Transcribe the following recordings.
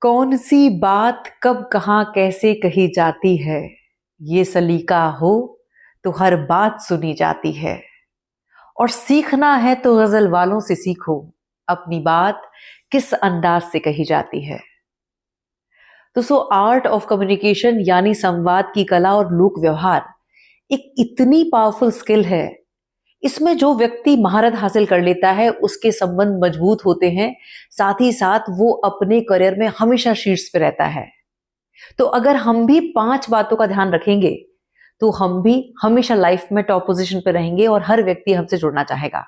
कौन सी बात कब कहाँ कैसे कही जाती है, ये सलीका हो तो हर बात सुनी जाती है। और सीखना है तो गजल वालों से सीखो, अपनी बात किस अंदाज से कही जाती है। तो आर्ट ऑफ कम्युनिकेशन यानी संवाद की कला और लोक व्यवहार एक इतनी पावरफुल स्किल है। इसमें जो व्यक्ति महारत हासिल कर लेता है उसके संबंध मजबूत होते हैं, साथ ही साथ वो अपने करियर में हमेशा शीर्ष पे रहता है। तो अगर हम भी 5 बातों का ध्यान रखेंगे तो हम भी हमेशा लाइफ में टॉप पोजीशन पे रहेंगे और हर व्यक्ति हमसे जुड़ना चाहेगा।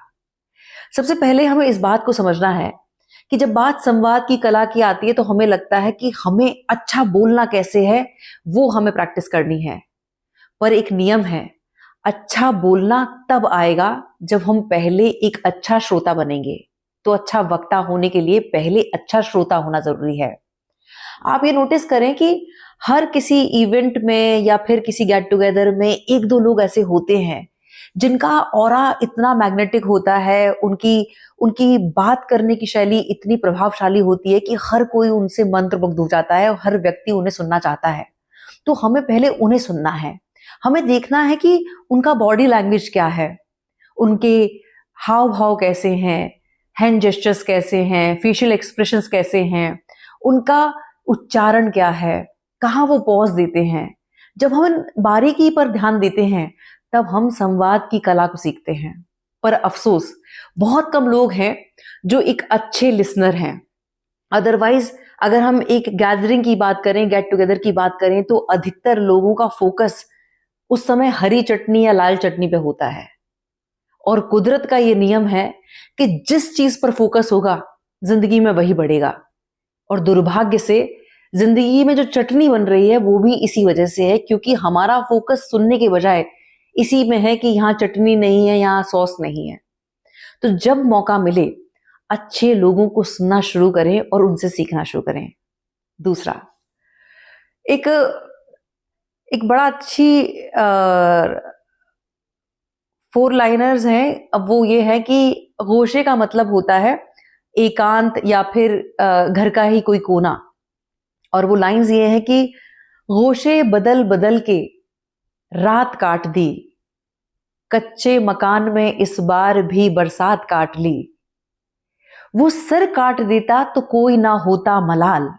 सबसे पहले हमें इस बात को समझना है कि जब बात संवाद की कला की आती है तो हमें लगता है कि हमें अच्छा बोलना कैसे है वो हमें प्रैक्टिस करनी है। पर एक नियम है, अच्छा बोलना तब आएगा जब हम पहले एक अच्छा श्रोता बनेंगे। तो अच्छा वक्ता होने के लिए पहले अच्छा श्रोता होना जरूरी है। आप ये नोटिस करें कि हर किसी इवेंट में या फिर किसी गेट टुगेदर में एक दो लोग ऐसे होते हैं जिनका ऑरा इतना मैग्नेटिक होता है, उनकी उनकी बात करने की शैली इतनी प्रभावशाली होती है कि हर कोई उनसे मंत्रमुग्ध हो जाता है और हर व्यक्ति उन्हें सुनना चाहता है। तो हमें पहले उन्हें सुनना है। हमें देखना है कि उनका बॉडी लैंग्वेज क्या है, उनके हाव भाव कैसे हैं, हैंड जेस्चर्स कैसे हैं, फेशियल एक्सप्रेशंस कैसे हैं, उनका उच्चारण क्या है, कहाँ वो पॉज देते हैं। जब हम बारीकी पर ध्यान देते हैं तब हम संवाद की कला को सीखते हैं। पर अफसोस बहुत कम लोग हैं जो एक अच्छे लिसनर हैं। अदरवाइज अगर हम एक गैदरिंग की बात करें, गेट टुगेदर की बात करें, तो अधिकतर लोगों का फोकस उस समय हरी चटनी या लाल चटनी पे होता है। और कुदरत का ये नियम है कि जिस चीज पर फोकस होगा जिंदगी में वही बढ़ेगा। और दुर्भाग्य से जिंदगी में जो चटनी बन रही है वो भी इसी वजह से है, क्योंकि हमारा फोकस सुनने के बजाय इसी में है कि यहाँ चटनी नहीं है, यहाँ सॉस नहीं है। तो जब मौका मिले अच्छे लोगों को सुनना शुरू करें और उनसे सीखना शुरू करें। दूसरा, एक एक बड़ा अच्छी 4 लाइनर्स हैं। अब वो ये है कि गोशे का मतलब होता है एकांत या फिर घर का ही कोई कोना। और वो लाइंस ये है कि गोशे बदल बदल के रात काट दी, कच्चे मकान में इस बार भी बरसात काट ली। वो सर काट देता तो कोई ना होता मलाल,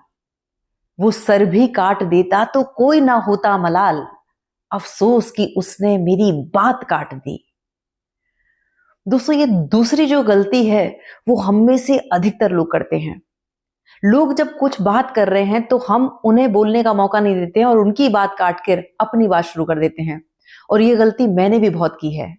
वो सर भी काट देता तो कोई ना होता मलाल, अफसोस कि उसने मेरी बात काट दी। दोस्तों, ये दूसरी जो गलती है वो हम में से अधिकतर लोग करते हैं। लोग जब कुछ बात कर रहे हैं तो हम उन्हें बोलने का मौका नहीं देते हैं और उनकी बात काट कर अपनी बात शुरू कर देते हैं। और ये गलती मैंने भी बहुत की है,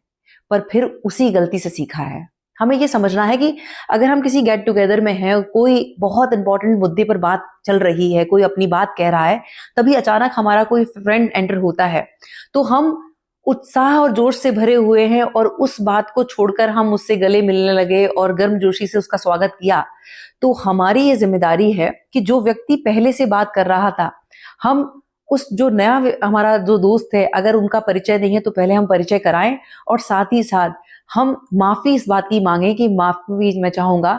पर फिर उसी गलती से सीखा है। हमें ये समझना है कि अगर हम किसी गेट टुगेदर में हैं, कोई बहुत इंपॉर्टेंट मुद्दे पर बात चल रही है, कोई अपनी बात कह रहा है, तभी अचानक हमारा कोई फ्रेंड एंटर होता है, तो हम उत्साह और जोश से भरे हुए हैं और उस बात को छोड़कर हम उससे गले मिलने लगे और गर्मजोशी से उसका स्वागत किया। तो हमारी ये जिम्मेदारी है कि जो व्यक्ति पहले से बात कर रहा था, हम उस जो नया हमारा जो दोस्त है, अगर उनका परिचय नहीं है तो पहले हम परिचय कराएं और साथ ही साथ हम माफी इस बात की मांगे कि माफी मैं चाहूंगा,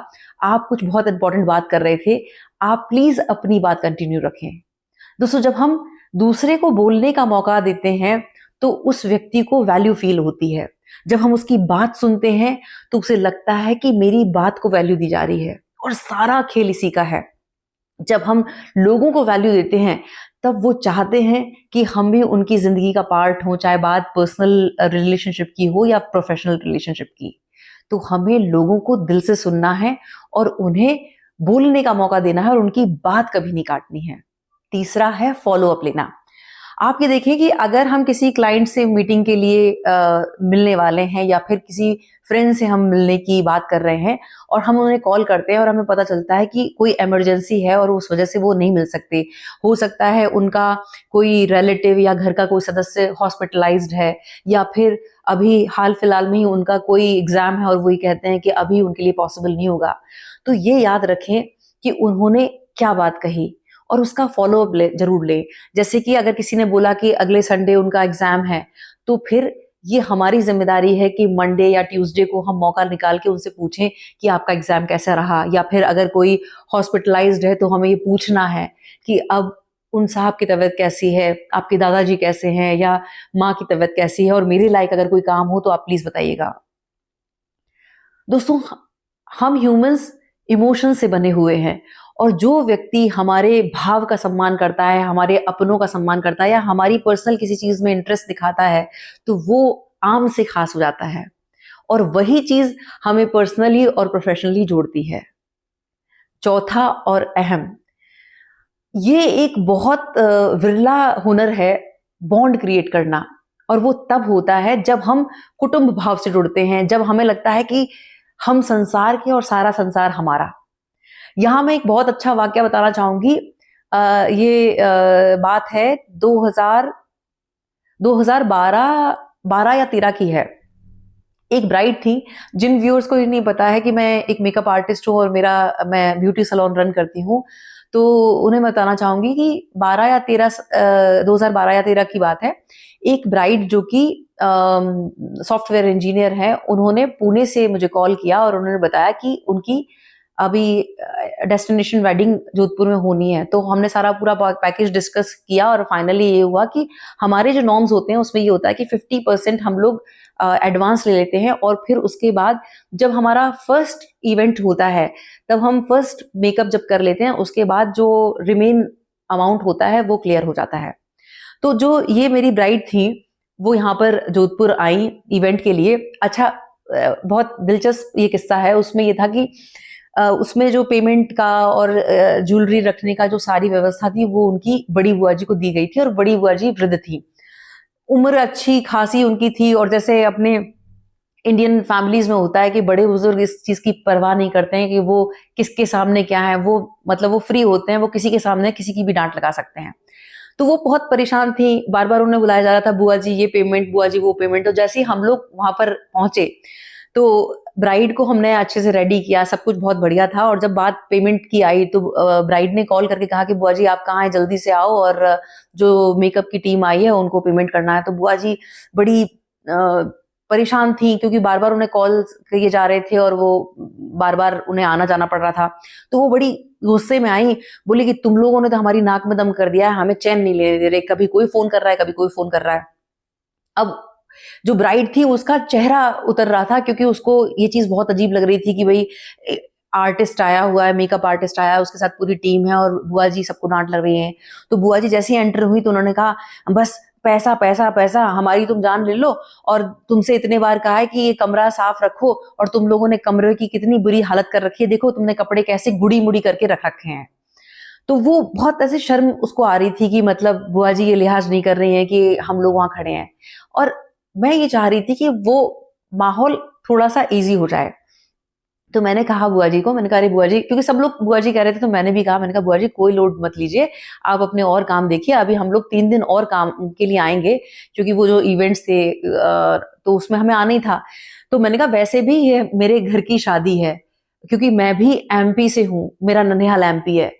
आप कुछ बहुत इंपॉर्टेंट बात कर रहे थे, आप प्लीज अपनी बात कंटिन्यू रखें। दोस्तों, जब हम दूसरे को बोलने का मौका देते हैं तो उस व्यक्ति को वैल्यू फील होती है। जब हम उसकी बात सुनते हैं तो उसे लगता है कि मेरी बात को वैल्यू दी जा रही है। और सारा खेल इसी का है। जब हम लोगों को वैल्यू देते हैं तब वो चाहते हैं कि हम भी उनकी जिंदगी का पार्ट हो, चाहे बात पर्सनल रिलेशनशिप की हो या प्रोफेशनल रिलेशनशिप की। तो हमें लोगों को दिल से सुनना है और उन्हें बोलने का मौका देना है और उनकी बात कभी नहीं काटनी है। तीसरा है फॉलो अप लेना। आप ये देखें कि अगर हम किसी क्लाइंट से मीटिंग के लिए मिलने वाले हैं या फिर किसी फ्रेंड से हम मिलने की बात कर रहे हैं और हम उन्हें कॉल करते हैं और हमें पता चलता है कि कोई इमरजेंसी है और उस वजह से वो नहीं मिल सकते। हो सकता है उनका कोई रिलेटिव या घर का कोई सदस्य हॉस्पिटलाइज्ड है, या फिर अभी हाल फिलहाल में ही उनका कोई एग्जाम है और वही कहते हैं कि अभी उनके लिए पॉसिबल नहीं होगा। तो ये याद रखें कि उन्होंने क्या बात कही और उसका फॉलोअप जरूर ले। जैसे कि अगर किसी ने बोला कि अगले संडे उनका एग्जाम है, तो फिर ये हमारी ज़िम्मेदारी है कि मंडे या ट्यूसडे को हम मौका निकाल के उनसे पूछें कि आपका एग्ज़ाम कैसा रहा, या फिर अगर कोई हॉस्पिटलाइज़्ड है तो हमें ये पूछना है कि अब उन साहब की तबीयत कैसी है, आपके दादाजी कैसे हैं, या माँ की तबीयत कैसी है, और मेरे लायक अगर कोई काम हो तो आप प्लीज़ बताइएगा। दोस्तों, हम ह्यूमंस इमोशन से बने हुए हैं, और जो व्यक्ति हमारे भाव का सम्मान करता है, हमारे अपनों का सम्मान करता है, या हमारी पर्सनल किसी चीज़ में इंटरेस्ट दिखाता है, तो वो आम से खास हो जाता है, और वही चीज़ हमें पर्सनली और प्रोफेशनली जोड़ती है। चौथा और अहम, ये एक बहुत विरला हुनर है, बॉन्ड क्रिएट करना, और वो तब होता है जब हम कुटुंब भाव से जुड़ते हैं, जब हमें लगता है कि हम संसार के और सारा संसार हमारा। यहाँ मैं एक बहुत अच्छा वाकया बताना चाहूंगी। ये बात है 2012 12 या 13 की है। एक ब्राइड थी, जिन व्यूअर्स को ये नहीं पता है कि मैं एक मेकअप आर्टिस्ट हूँ और मैं ब्यूटी सैलून रन करती हूँ, तो उन्हें बताना चाहूंगी कि 2012 या 13 की बात है। एक ब्राइड जो कि सॉफ्टवेयर इंजीनियर है, उन्होंने पुणे से मुझे कॉल किया और उन्होंने बताया कि उनकी अभी डेस्टिनेशन वेडिंग जोधपुर में होनी है। तो हमने सारा पूरा पैकेज डिस्कस किया, और फाइनली ये हुआ कि हमारे जो नॉर्म्स होते हैं उसमें ये होता है कि 50% हम लोग एडवांस ले लेते हैं, और फिर उसके बाद जब हमारा फर्स्ट इवेंट होता है तब हम फर्स्ट मेकअप जब कर लेते हैं, उसके बाद जो रिमेन अमाउंट होता है वो क्लियर हो जाता है। तो जो ये मेरी ब्राइड थी, वो यहाँ पर जोधपुर आई इवेंट के लिए। अच्छा, बहुत दिलचस्प ये किस्सा है। उसमें ये था कि उसमें जो पेमेंट का और ज्वेलरी रखने का जो सारी व्यवस्था थी, वो उनकी बड़ी बुआ जी को दी गई थी, और बड़ी बुआ जी वृद्ध थी, उम्र अच्छी खासी उनकी थी। और जैसे अपने इंडियन फैमिलीज में होता है कि बड़े बुजुर्ग इस चीज की परवाह नहीं करते हैं कि वो किसके सामने क्या है, वो मतलब वो फ्री होते हैं, वो किसी के सामने किसी की भी डांट लगा सकते हैं। तो वो बहुत परेशान थी, बार बार उन्हें बुलाया जा रहा था, बुआ जी ये पेमेंट, बुआ जी वो पेमेंट। तो जैसे ही हम लोग वहां पर पहुंचे, तो ब्राइड को हमने अच्छे से रेडी किया, सब कुछ बहुत बढ़िया था। और जब बात पेमेंट की आई तो ब्राइड ने कॉल करके कहा कि बुआ जी आप कहाँ हैं, जल्दी से आओ, और जो मेकअप की टीम आई है उनको पेमेंट करना है। तो बुआ जी बड़ी परेशान थी, क्योंकि बार बार उन्हें कॉल किए जा रहे थे और वो बार बार उन्हें आना जाना पड़ रहा था। तो वो बड़ी गुस्से में आई, बोली कि तुम लोगों ने तो हमारी नाक में दम कर दिया है, हमें चैन नहीं लेने दे रहे, कभी कोई फोन कर रहा है, कभी कोई फोन कर रहा है। अब जो ब्राइड थी उसका चेहरा उतर रहा था, क्योंकि उसको ये चीज बहुत अजीब लग रही थी कि भाई आर्टिस्ट आया हुआ है, मेकअप आर्टिस्ट आया है, उसके साथ पूरी टीम है, और बुआ जी सबको डांट लग रही है। तो बुआ जी जैसे ही एंटर हुई तो उन्होंने कहा, बस पैसा पैसा पैसा, हमारी तुम जान ले लो, और तुमसे इतने बार कहा है कि ये कमरा साफ रखो, और तुम लोगों ने कमरे की कितनी बुरी हालत कर रखी है, देखो तुमने कपड़े कैसे गुड़ी मुड़ी करके रख रखे हैं। तो वो बहुत ऐसे शर्म उसको आ रही थी कि मतलब बुआ जी ये लिहाज नहीं कर रही हैं कि हम लोग वहां खड़े हैं। और मैं ये चाह रही थी कि वो माहौल थोड़ा सा इजी हो जाए। तो मैंने कहा बुआ जी को, मैंने कहा अरे बुआ जी, क्योंकि सब लोग बुआ जी कह रहे थे, तो मैंने भी कहा, मैंने कहा बुआ जी कोई लोड मत लीजिए, आप अपने और काम देखिए, अभी हम लोग 3 दिन और काम के लिए आएंगे, क्योंकि वो जो इवेंट्स थे तो उसमें हमें आना ही था। तो मैंने कहा वैसे भी ये मेरे घर की शादी है, क्योंकि मैं भी एमपी से हूँ, मेरा ननिहाल एमपी है।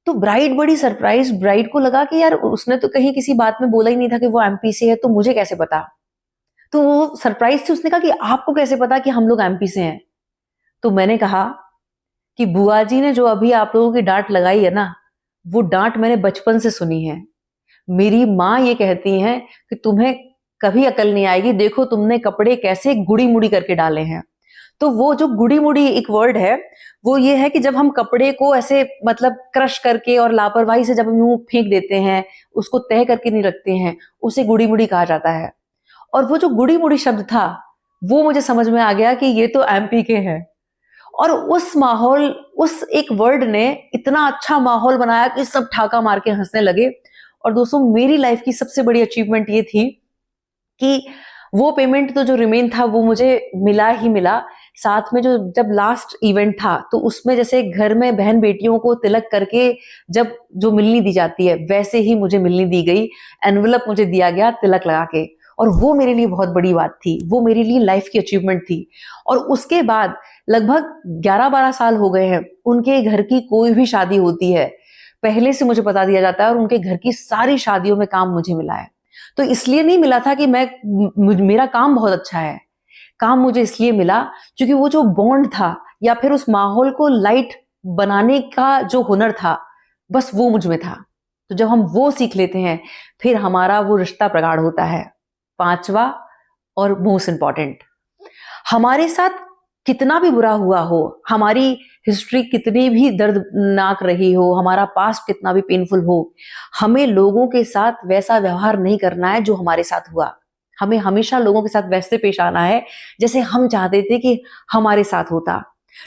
तो ब्राइड बड़ी सरप्राइज, ब्राइड को लगा कि यार उसने तो कहीं किसी बात में बोला ही नहीं था कि वो एमपी से है, तो मुझे कैसे पता। तो वो सरप्राइज थी, उसने कहा कि आपको कैसे पता कि हम लोग एमपी से हैं। तो मैंने कहा कि बुआ जी ने जो अभी आप लोगों की डांट लगाई है ना, वो डांट मैंने बचपन से सुनी है। मेरी माँ ये कहती हैं कि तुम्हें कभी अकल नहीं आएगी, देखो तुमने कपड़े कैसे गुड़ी मुड़ी करके डाले हैं। तो वो जो गुड़ी मुड़ी एक वर्ड है, वो ये है कि जब हम कपड़े को ऐसे मतलब क्रश करके और लापरवाही से जब हम यूं फेंक देते हैं, उसको तय करके नहीं रखते हैं, उसे गुड़ी मुड़ी कहा जाता है। और वो जो गुड़ी मुड़ी शब्द था, वो मुझे समझ में आ गया कि ये तो एमपी के हैं। और उस माहौल, उस एक वर्ड ने इतना अच्छा माहौल बनाया कि सब ठाका मार के हंसने लगे। और दोस्तों, मेरी लाइफ की सबसे बड़ी अचीवमेंट ये थी कि वो पेमेंट तो जो रिमेन था वो मुझे मिला ही मिला। साथ में जो जब लास्ट इवेंट था, तो उसमें जैसे घर में बहन बेटियों को तिलक करके जब जो मिलनी दी जाती है, वैसे ही मुझे मिलनी दी गई। एनवेलप मुझे दिया गया तिलक लगा के, और वो मेरे लिए बहुत बड़ी बात थी, वो मेरे लिए लाइफ की अचीवमेंट थी। और उसके बाद लगभग 11-12 साल हो गए हैं, उनके घर की कोई भी शादी होती है, पहले से मुझे बता दिया जाता है, और उनके घर की सारी शादियों में काम मुझे मिला है। तो इसलिए नहीं मिला था कि मेरा काम बहुत अच्छा है। काम मुझे इसलिए मिला क्योंकि वो जो बॉन्ड था या फिर उस माहौल को लाइट बनाने का जो हुनर था, बस वो मुझ में था। तो जब हम वो सीख लेते हैं, फिर हमारा वो रिश्ता प्रगाढ़ होता है। 5वां और मोस्ट इंपॉर्टेंट, हमारे साथ कितना भी बुरा हुआ हो, हमारी हिस्ट्री कितनी भी दर्दनाक रही हो, हमारा पास्ट कितना भी पेनफुल हो, हमें लोगों के साथ वैसा व्यवहार नहीं करना है जो हमारे साथ हुआ। हमें हमेशा लोगों के साथ वैसे पेश आना है जैसे हम चाहते थे कि हमारे साथ होता।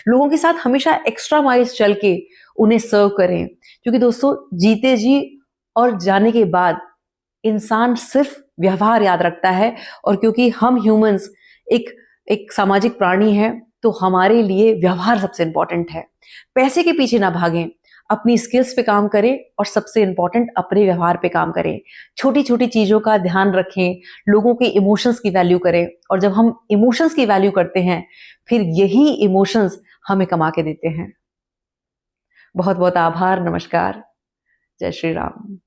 लोगों के साथ हमेशा एक्स्ट्रा माइल्स चल के उन्हें सर्व करें, क्योंकि दोस्तों जीते जी और जाने के बाद इंसान सिर्फ व्यवहार याद रखता है। और क्योंकि हम ह्यूमंस एक एक सामाजिक प्राणी हैं, तो हमारे लिए व्यवहार सबसे इंपॉर्टेंट है। पैसे के पीछे ना भागें, अपनी स्किल्स पे काम करें और सबसे इंपॉर्टेंट अपने व्यवहार पे काम करें। छोटी छोटी चीजों का ध्यान रखें, लोगों के इमोशंस की वैल्यू करें, और जब हम इमोशंस की वैल्यू करते हैं, फिर यही इमोशंस हमें कमा के देते हैं। बहुत बहुत आभार। नमस्कार। जय श्री राम।